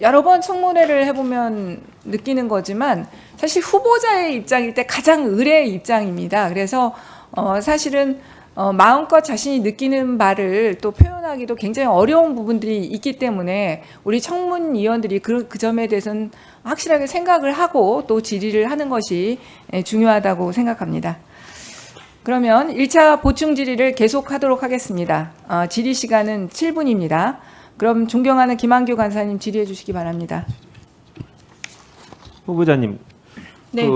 여러 번 청문회를 해보면 느끼는 거지만 사실 후보자의 입장일 때 가장 의뢰의 입장입니다. 그래서 사실은 마음껏 자신이 느끼는 바를 또 표현하기도 굉장히 어려운 부분들이 있기 때문에 우리 청문위원들이 그 점에 대해서는 확실하게 생각을 하고 또 질의를 하는 것이 중요하다고 생각합니다. 그러면 1차 보충 질의를 계속하도록 하겠습니다. 질의 시간은 7분입니다. 그럼 존경하는 김한규 간사님 질의해 주시기 바랍니다. 후보자님, 네.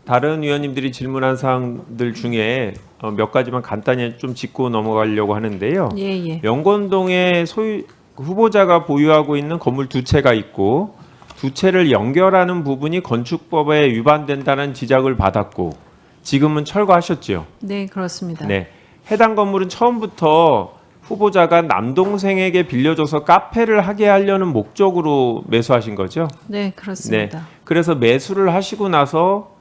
다른 의원님들이 질문한 사항들 중에 몇 가지만 간단히 좀 짚고 넘어가려고 하는데요. 예. 영건동에 후보자가 보유하고 있는 건물 두 채가 있고 두 채를 연결하는 부분이 건축법에 위반된다는 지적을 받았고 지금은 철거하셨죠? 네, 그렇습니다. 네, 해당 건물은 처음부터 후보자가 남동생에게 빌려줘서 카페를 하게 하려는 목적으로 매수하신 거죠? 네, 그렇습니다. 네, 그래서 매수를 하시고 나서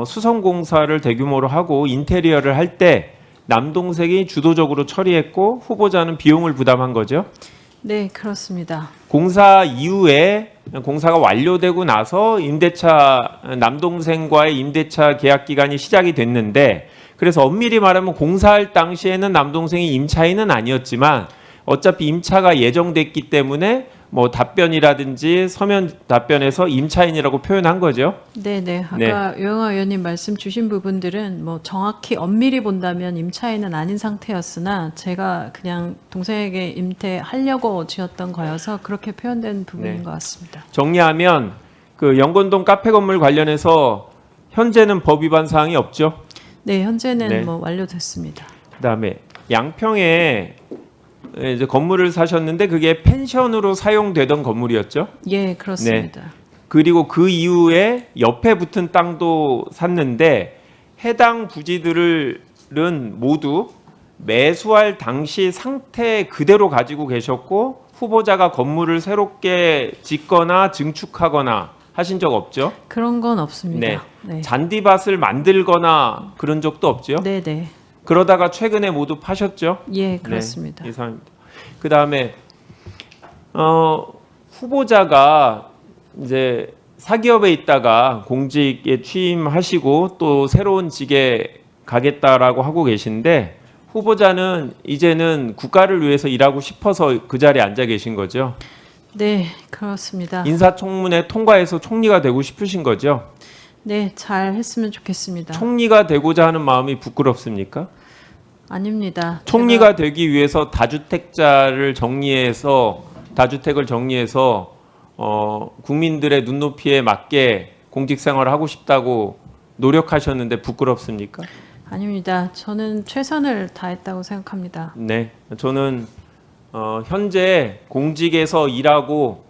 수성공사를 대규모로 하고 인테리어를 할 때 남동생이 주도적으로 처리했고 후보자는 비용을 부담한 거죠? 네, 그렇습니다. 공사 이후에 공사가 완료되고 나서 남동생과의 임대차 계약 기간이 시작이 됐는데 그래서 엄밀히 말하면 공사할 당시에는 남동생이 임차인은 아니었지만 어차피 임차가 예정됐기 때문에 뭐 답변이라든지 서면 답변에서 임차인이라고 표현한 거죠. 네. 아까 유영아 의원님 말씀 주신 부분들은 뭐 정확히 엄밀히 본다면 임차인은 아닌 상태였으나 제가 그냥 동생에게 임대하려고 지었던 거여서 그렇게 표현된 부분인 것 같습니다. 정리하면 그 영건동 카페 건물 관련해서 현재는 법 위반 사항이 없죠. 네, 현재는 네. 뭐 완료됐습니다. 그다음에 양평에 이제 건물을 사셨는데 그게 펜션으로 사용되던 건물이었죠. 예, 그렇습니다. 그리고 그 이후에 옆에 붙은 땅도 샀는데 해당 부지들은 모두 매수할 당시 상태 그대로 가지고 계셨고 후보자가 건물을 새롭게 짓거나 증축하거나 하신 적 없죠? 그런 건 없습니다. 네. 잔디밭을 만들거나 그런 적도 없죠? 네. 그러다가 최근에 모두 파셨죠? 예, 그렇습니다. 네, 이상입니다. 그 다음에 후보자가 이제 사기업에 있다가 공직에 취임하시고 또 새로운 직에 가겠다라고 하고 계신데 후보자는 이제는 국가를 위해서 일하고 싶어서 그 자리에 앉아 계신 거죠? 네, 그렇습니다. 인사청문회 통과해서 총리가 되고 싶으신 거죠? 네, 잘 했으면 좋겠습니다. 총리가 되고자 하는 마음이 부끄럽습니까? 아닙니다. 총리가 되기 위해서 다주택을 정리해서 국민들의 눈높이에 맞게 공직 생활을 하고 싶다고 노력하셨는데 부끄럽습니까? 아닙니다. 저는 최선을 다했다고 생각합니다. 네, 저는 현재 공직에서 일하고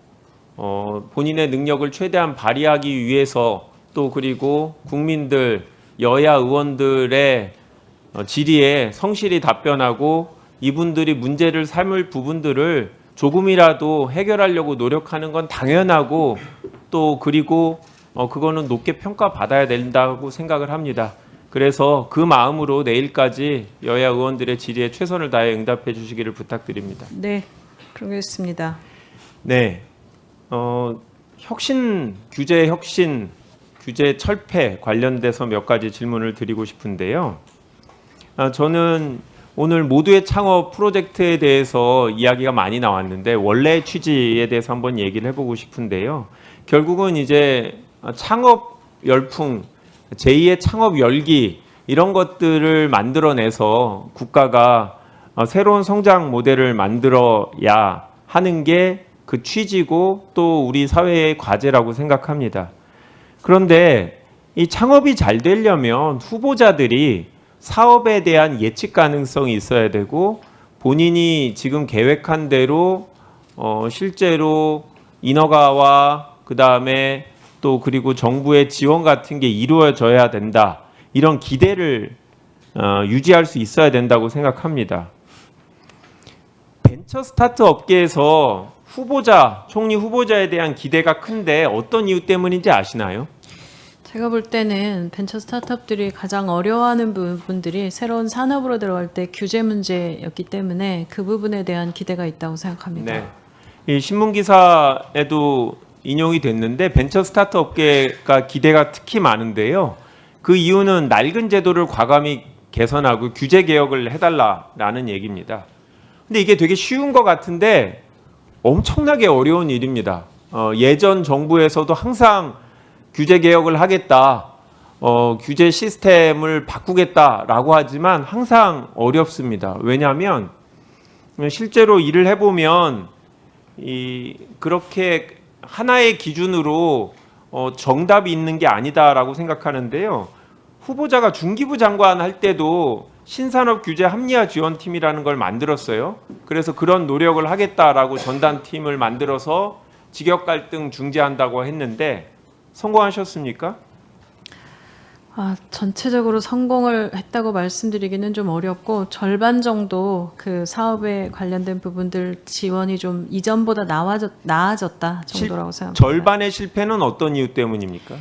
본인의 능력을 최대한 발휘하기 위해서 또 그리고 국민들 여야 의원들의 질의에 성실히 답변하고 이분들이 문제를 삼을 부분들을 조금이라도 해결하려고 노력하는 건 당연하고 또 그리고 그거는 높게 평가받아야 된다고 생각을 합니다. 그래서 그 마음으로 내일까지 여야 의원들의 질의에 최선을 다해 응답해 주시기를 부탁드립니다. 네, 그러겠습니다. 네, 규제 철폐 관련돼서 몇 가지 질문을 드리고 싶은데요. 저는 오늘 모두의 창업 프로젝트에 대해서 이야기가 많이 나왔는데 원래 취지에 대해서 한번 얘기를 해보고 싶은데요. 결국은 이제 창업 열풍, 제2의 창업 열기 이런 것들을 만들어내서 국가가 새로운 성장 모델을 만들어야 하는 게 그 취지고 또 우리 사회의 과제라고 생각합니다. 그런데 이 창업이 잘 되려면 후보자들이 사업에 대한 예측 가능성이 있어야 되고 본인이 지금 계획한 대로 실제로 인허가와 그다음에 또 그리고 정부의 지원 같은 게 이루어져야 된다. 이런 기대를 유지할 수 있어야 된다고 생각합니다. 벤처 스타트 업계에서 총리 후보자에 대한 기대가 큰데 어떤 이유 때문인지 아시나요? 제가 볼 때는 벤처 스타트업들이 가장 어려워하는 부분들이 새로운 산업으로 들어갈 때 규제 문제였기 때문에 그 부분에 대한 기대가 있다고 생각합니다. 네. 이 신문 기사에도 인용이 됐는데 벤처 스타트 업계가 기대가 특히 많은데요. 그 이유는 낡은 제도를 과감히 개선하고 규제 개혁을 해달라라는 얘기입니다. 근데 이게 되게 쉬운 것 같은데 엄청나게 어려운 일입니다. 예전 정부에서도 항상 규제 개혁을 하겠다, 규제 시스템을 바꾸겠다라고 하지만 항상 어렵습니다. 왜냐하면 실제로 일을 해보면 그렇게 하나의 기준으로 정답이 있는 게 아니다라고 생각하는데요. 후보자가 중기부 장관 할 때도 신산업 규제 합리화 지원팀이라는 걸 만들었어요. 그래서 그런 노력을 하겠다라고 전담팀을 만들어서 직역 갈등 중재한다고 했는데 성공하셨습니까? 전체적으로 성공을 했다고 말씀드리기는 좀 어렵고 절반 정도 그 사업에 관련된 부분들 지원이 좀 이전보다 나아졌다 정도라고 생각합니다. 절반의 실패는 어떤 이유 때문입니까?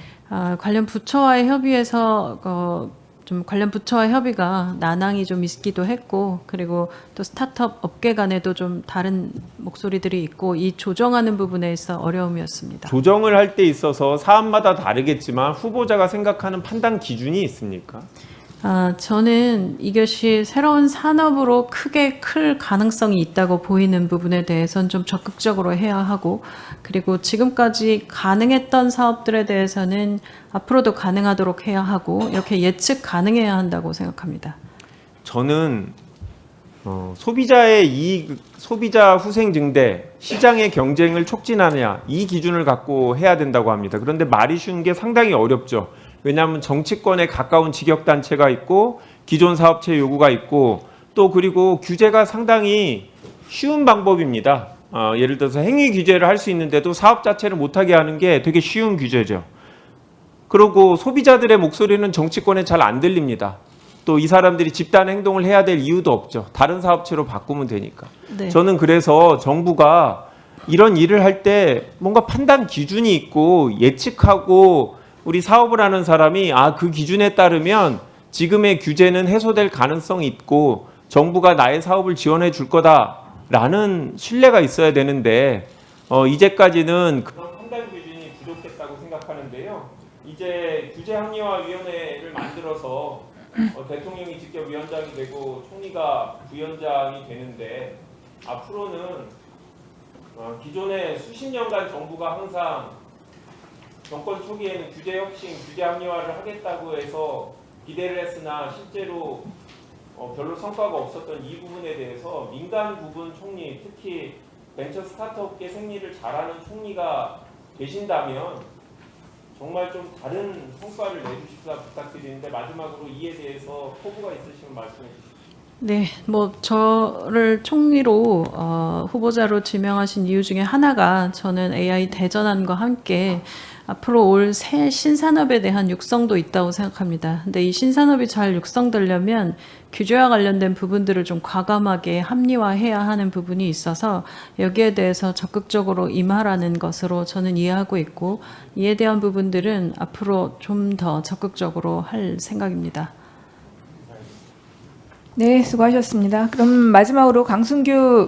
관련 부처와의 협의에서 좀 관련 부처와 협의가 난항이 좀 있기도 했고, 그리고 또 스타트업 업계 간에도 좀 다른 목소리들이 있고, 이 조정하는 부분에 있어 어려움이었습니다. 조정을 할 때 있어서 사업마다 다르겠지만 후보자가 생각하는 판단 기준이 있습니까? 저는 이것이 새로운 산업으로 크게 클 가능성이 있다고 보이는 부분에 대해서는 좀 적극적으로 해야 하고, 그리고 지금까지 가능했던 사업들에 대해서는 앞으로도 가능하도록 해야 하고, 이렇게 예측 가능해야 한다고 생각합니다. 저는 소비자의 이익, 소비자 후생 증대, 시장의 경쟁을 촉진하느냐 이 기준을 갖고 해야 된다고 합니다. 그런데 말이 쉬운 게 상당히 어렵죠. 왜냐하면 정치권에 가까운 직역단체가 있고 기존 사업체 요구가 있고 또 그리고 규제가 상당히 쉬운 방법입니다. 예를 들어서 행위 규제를 할 수 있는데도 사업 자체를 못하게 하는 게 되게 쉬운 규제죠. 그리고 소비자들의 목소리는 정치권에 잘 안 들립니다. 또 이 사람들이 집단 행동을 해야 될 이유도 없죠. 다른 사업체로 바꾸면 되니까. 네. 저는 그래서 정부가 이런 일을 할 때 뭔가 판단 기준이 있고 예측하고 우리 사업을 하는 사람이 그 기준에 따르면 지금의 규제는 해소될 가능성이 있고 정부가 나의 사업을 지원해 줄 거다라는 신뢰가 있어야 되는데 이제까지는 그런 판단 기준이 부족했다고 생각하는데요. 이제 규제합리화위원회를 만들어서 대통령이 직접 위원장이 되고 총리가 부위원장이 되는데 앞으로는 기존의 수십 년간 정부가 항상 정권 초기에는 규제 혁신, 규제 합리화를 하겠다고 해서 기대를 했으나 실제로 별로 성과가 없었던 이 부분에 대해서 민간 부분 총리, 특히 벤처 스타트업계 생리를 잘하는 총리가 되신다면 정말 좀 다른 성과를 내주십사 부탁드리는데 마지막으로 이에 대해서 포부가 있으시면 말씀해 주십시오. 네, 저를 총리로 후보자로 지명하신 이유 중에 하나가 저는 AI 대전환과 함께 앞으로 올 새 신산업에 대한 육성도 있다고 생각합니다. 근데 이 신산업이 잘 육성되려면 규제와 관련된 부분들을 좀 과감하게 합리화해야 하는 부분이 있어서 여기에 대해서 적극적으로 임하라는 것으로 저는 이해하고 있고, 이에 대한 부분들은 앞으로 좀 더 적극적으로 할 생각입니다. 네, 수고하셨습니다. 그럼 마지막으로 강승규